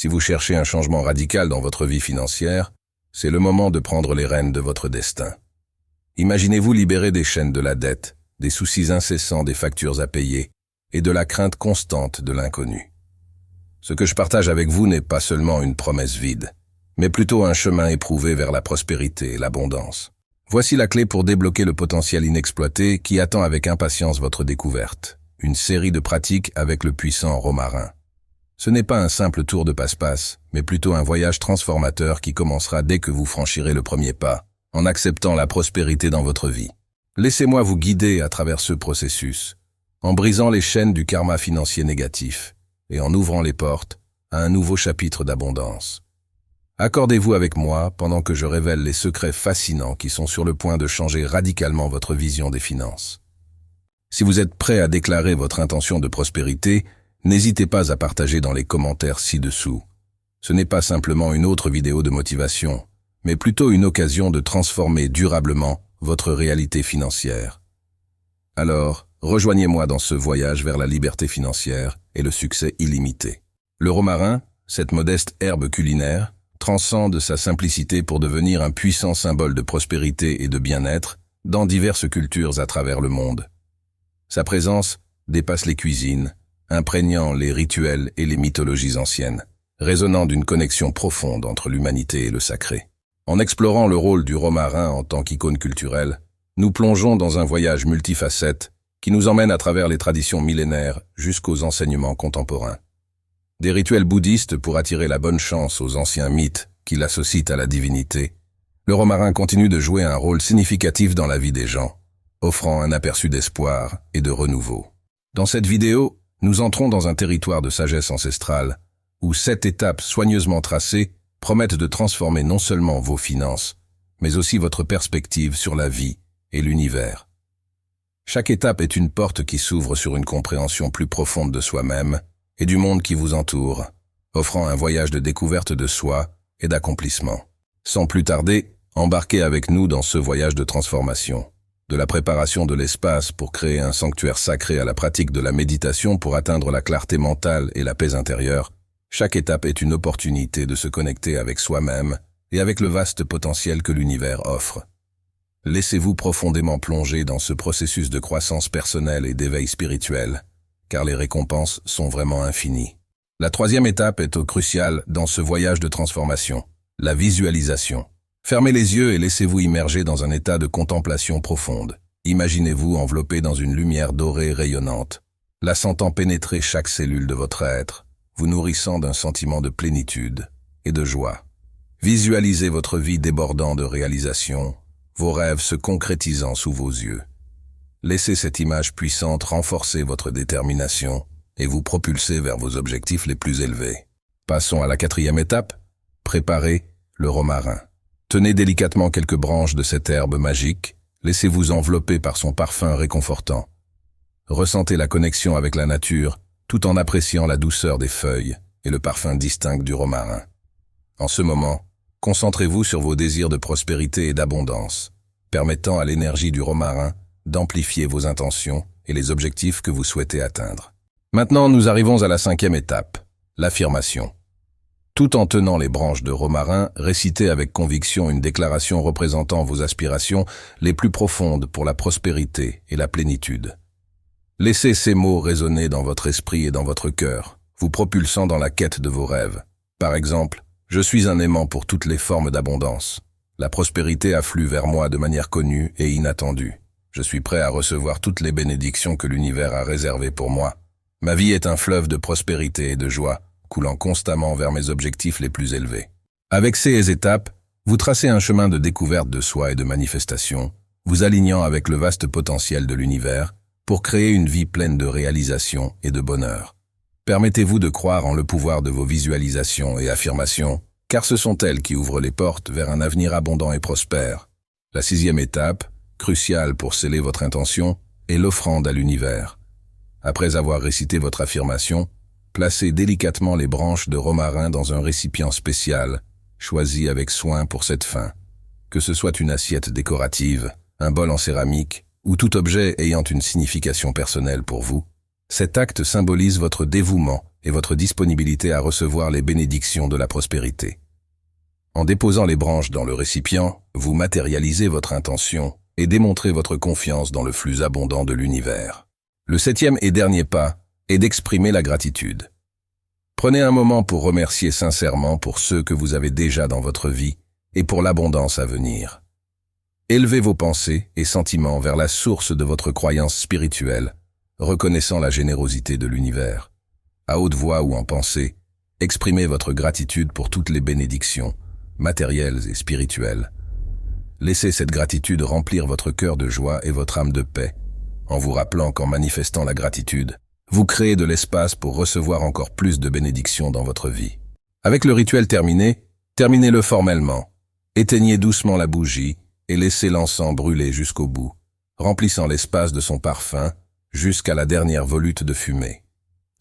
Si vous cherchez un changement radical dans votre vie financière, c'est le moment de prendre les rênes de votre destin. Imaginez-vous libéré des chaînes de la dette, des soucis incessants des factures à payer et de la crainte constante de l'inconnu. Ce que je partage avec vous n'est pas seulement une promesse vide, mais plutôt un chemin éprouvé vers la prospérité et l'abondance. Voici la clé pour débloquer le potentiel inexploité qui attend avec impatience votre découverte. Une série de pratiques avec le puissant romarin. Ce n'est pas un simple tour de passe-passe, mais plutôt un voyage transformateur qui commencera dès que vous franchirez le premier pas, en acceptant la prospérité dans votre vie. Laissez-moi vous guider à travers ce processus, en brisant les chaînes du karma financier négatif et en ouvrant les portes à un nouveau chapitre d'abondance. Accordez-vous avec moi pendant que je révèle les secrets fascinants qui sont sur le point de changer radicalement votre vision des finances. Si vous êtes prêt à déclarer votre intention de prospérité, n'hésitez pas à partager dans les commentaires ci-dessous. Ce n'est pas simplement une autre vidéo de motivation, mais plutôt une occasion de transformer durablement votre réalité financière. Alors, rejoignez-moi dans ce voyage vers la liberté financière et le succès illimité. Le romarin, cette modeste herbe culinaire, transcende sa simplicité pour devenir un puissant symbole de prospérité et de bien-être dans diverses cultures à travers le monde. Sa présence dépasse les cuisines, imprégnant les rituels et les mythologies anciennes, résonnant d'une connexion profonde entre l'humanité et le sacré. En explorant le rôle du romarin en tant qu'icône culturelle, nous plongeons dans un voyage multifacette qui nous emmène à travers les traditions millénaires jusqu'aux enseignements contemporains. Des rituels bouddhistes pour attirer la bonne chance aux anciens mythes qui l'associent à la divinité, le romarin continue de jouer un rôle significatif dans la vie des gens, offrant un aperçu d'espoir et de renouveau. Dans cette vidéo, nous entrons dans un territoire de sagesse ancestrale, où 7 étapes soigneusement tracées promettent de transformer non seulement vos finances, mais aussi votre perspective sur la vie et l'univers. Chaque étape est une porte qui s'ouvre sur une compréhension plus profonde de soi-même et du monde qui vous entoure, offrant un voyage de découverte de soi et d'accomplissement. Sans plus tarder, embarquez avec nous dans ce voyage de transformation. De la préparation de l'espace pour créer un sanctuaire sacré à la pratique de la méditation pour atteindre la clarté mentale et la paix intérieure, chaque étape est une opportunité de se connecter avec soi-même et avec le vaste potentiel que l'univers offre. Laissez-vous profondément plonger dans ce processus de croissance personnelle et d'éveil spirituel, car les récompenses sont vraiment infinies. La 3e étape est cruciale dans ce voyage de transformation, la visualisation. Fermez les yeux et laissez-vous immerger dans un état de contemplation profonde. Imaginez-vous enveloppé dans une lumière dorée rayonnante, la sentant pénétrer chaque cellule de votre être, vous nourrissant d'un sentiment de plénitude et de joie. Visualisez votre vie débordant de réalisations, vos rêves se concrétisant sous vos yeux. Laissez cette image puissante renforcer votre détermination et vous propulser vers vos objectifs les plus élevés. Passons à la 4e étape, préparez le romarin. Tenez délicatement quelques branches de cette herbe magique, laissez-vous envelopper par son parfum réconfortant. Ressentez la connexion avec la nature, tout en appréciant la douceur des feuilles et le parfum distinct du romarin. En ce moment, concentrez-vous sur vos désirs de prospérité et d'abondance, permettant à l'énergie du romarin d'amplifier vos intentions et les objectifs que vous souhaitez atteindre. Maintenant, nous arrivons à la 5e étape, l'affirmation. Tout en tenant les branches de romarin, récitez avec conviction une déclaration représentant vos aspirations les plus profondes pour la prospérité et la plénitude. Laissez ces mots résonner dans votre esprit et dans votre cœur, vous propulsant dans la quête de vos rêves. Par exemple, je suis un aimant pour toutes les formes d'abondance. La prospérité afflue vers moi de manière connue et inattendue. Je suis prêt à recevoir toutes les bénédictions que l'univers a réservées pour moi. Ma vie est un fleuve de prospérité et de joie, coulant constamment vers mes objectifs les plus élevés. Avec ces étapes, vous tracez un chemin de découverte de soi et de manifestation, vous alignant avec le vaste potentiel de l'univers pour créer une vie pleine de réalisation et de bonheur. Permettez-vous de croire en le pouvoir de vos visualisations et affirmations, car ce sont elles qui ouvrent les portes vers un avenir abondant et prospère. La 6e étape, cruciale pour sceller votre intention, est l'offrande à l'univers. Après avoir récité votre affirmation, placez délicatement les branches de romarin dans un récipient spécial, choisi avec soin pour cette fin. Que ce soit une assiette décorative, un bol en céramique, ou tout objet ayant une signification personnelle pour vous, cet acte symbolise votre dévouement et votre disponibilité à recevoir les bénédictions de la prospérité. En déposant les branches dans le récipient, vous matérialisez votre intention et démontrez votre confiance dans le flux abondant de l'univers. Le 7e et dernier pas est d'exprimer la gratitude. Prenez un moment pour remercier sincèrement pour ceux que vous avez déjà dans votre vie et pour l'abondance à venir. Élevez vos pensées et sentiments vers la source de votre croyance spirituelle, reconnaissant la générosité de l'univers. À haute voix ou en pensée, exprimez votre gratitude pour toutes les bénédictions, matérielles et spirituelles. Laissez cette gratitude remplir votre cœur de joie et votre âme de paix, en vous rappelant qu'en manifestant la gratitude, vous créez de l'espace pour recevoir encore plus de bénédictions dans votre vie. Avec le rituel terminé, terminez-le formellement. Éteignez doucement la bougie et laissez l'encens brûler jusqu'au bout, remplissant l'espace de son parfum jusqu'à la dernière volute de fumée.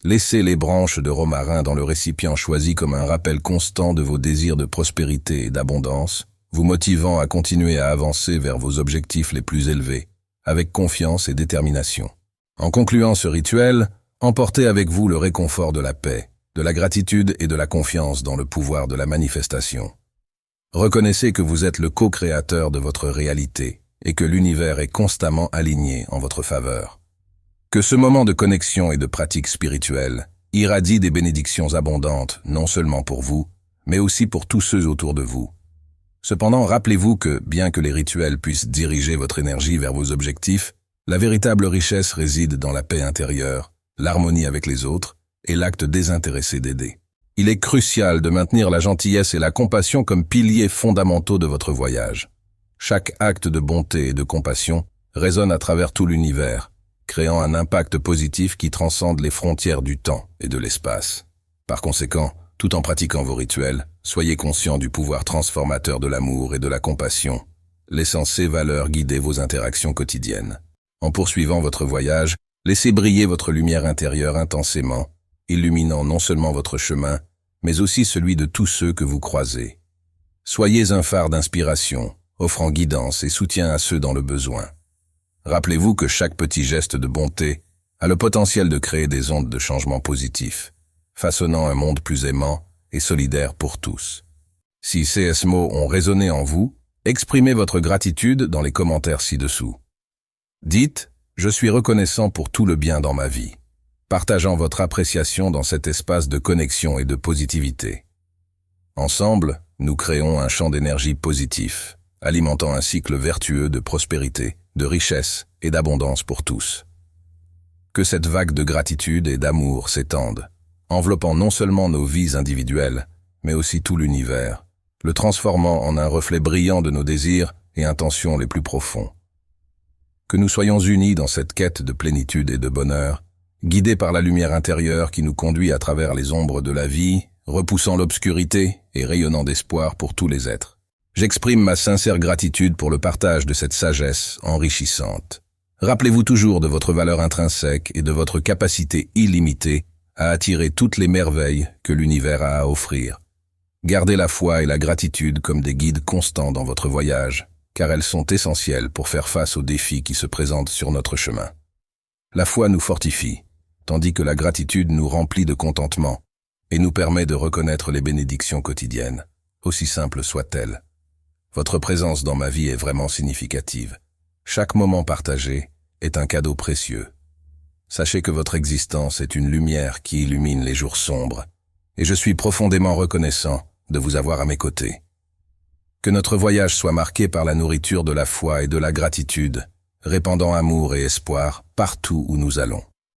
Laissez les branches de romarin dans le récipient choisi comme un rappel constant de vos désirs de prospérité et d'abondance, vous motivant à continuer à avancer vers vos objectifs les plus élevés, avec confiance et détermination. En concluant ce rituel, emportez avec vous le réconfort de la paix, de la gratitude et de la confiance dans le pouvoir de la manifestation. Reconnaissez que vous êtes le co-créateur de votre réalité et que l'univers est constamment aligné en votre faveur. Que ce moment de connexion et de pratique spirituelle irradie des bénédictions abondantes non seulement pour vous, mais aussi pour tous ceux autour de vous. Cependant, rappelez-vous que, bien que les rituels puissent diriger votre énergie vers vos objectifs, la véritable richesse réside dans la paix intérieure, l'harmonie avec les autres et l'acte désintéressé d'aider. Il est crucial de maintenir la gentillesse et la compassion comme piliers fondamentaux de votre voyage. Chaque acte de bonté et de compassion résonne à travers tout l'univers, créant un impact positif qui transcende les frontières du temps et de l'espace. Par conséquent, tout en pratiquant vos rituels, soyez conscient du pouvoir transformateur de l'amour et de la compassion, laissant ces valeurs guider vos interactions quotidiennes. En poursuivant votre voyage, laissez briller votre lumière intérieure intensément, illuminant non seulement votre chemin, mais aussi celui de tous ceux que vous croisez. Soyez un phare d'inspiration, offrant guidance et soutien à ceux dans le besoin. Rappelez-vous que chaque petit geste de bonté a le potentiel de créer des ondes de changement positif, façonnant un monde plus aimant et solidaire pour tous. Si ces mots ont résonné en vous, exprimez votre gratitude dans les commentaires ci-dessous. Dites « Je suis reconnaissant pour tout le bien dans ma vie », partageant votre appréciation dans cet espace de connexion et de positivité. Ensemble, nous créons un champ d'énergie positif, alimentant un cycle vertueux de prospérité, de richesse et d'abondance pour tous. Que cette vague de gratitude et d'amour s'étende, enveloppant non seulement nos vies individuelles, mais aussi tout l'univers, le transformant en un reflet brillant de nos désirs et intentions les plus profonds. Que nous soyons unis dans cette quête de plénitude et de bonheur, guidés par la lumière intérieure qui nous conduit à travers les ombres de la vie, repoussant l'obscurité et rayonnant d'espoir pour tous les êtres. J'exprime ma sincère gratitude pour le partage de cette sagesse enrichissante. Rappelez-vous toujours de votre valeur intrinsèque et de votre capacité illimitée à attirer toutes les merveilles que l'univers a à offrir. Gardez la foi et la gratitude comme des guides constants dans votre voyage, car elles sont essentielles pour faire face aux défis qui se présentent sur notre chemin. La foi nous fortifie, tandis que la gratitude nous remplit de contentement et nous permet de reconnaître les bénédictions quotidiennes, aussi simples soient-elles. Votre présence dans ma vie est vraiment significative. Chaque moment partagé est un cadeau précieux. Sachez que votre existence est une lumière qui illumine les jours sombres, et je suis profondément reconnaissant de vous avoir à mes côtés. Que notre voyage soit marqué par la nourriture de la foi et de la gratitude, répandant amour et espoir partout où nous allons.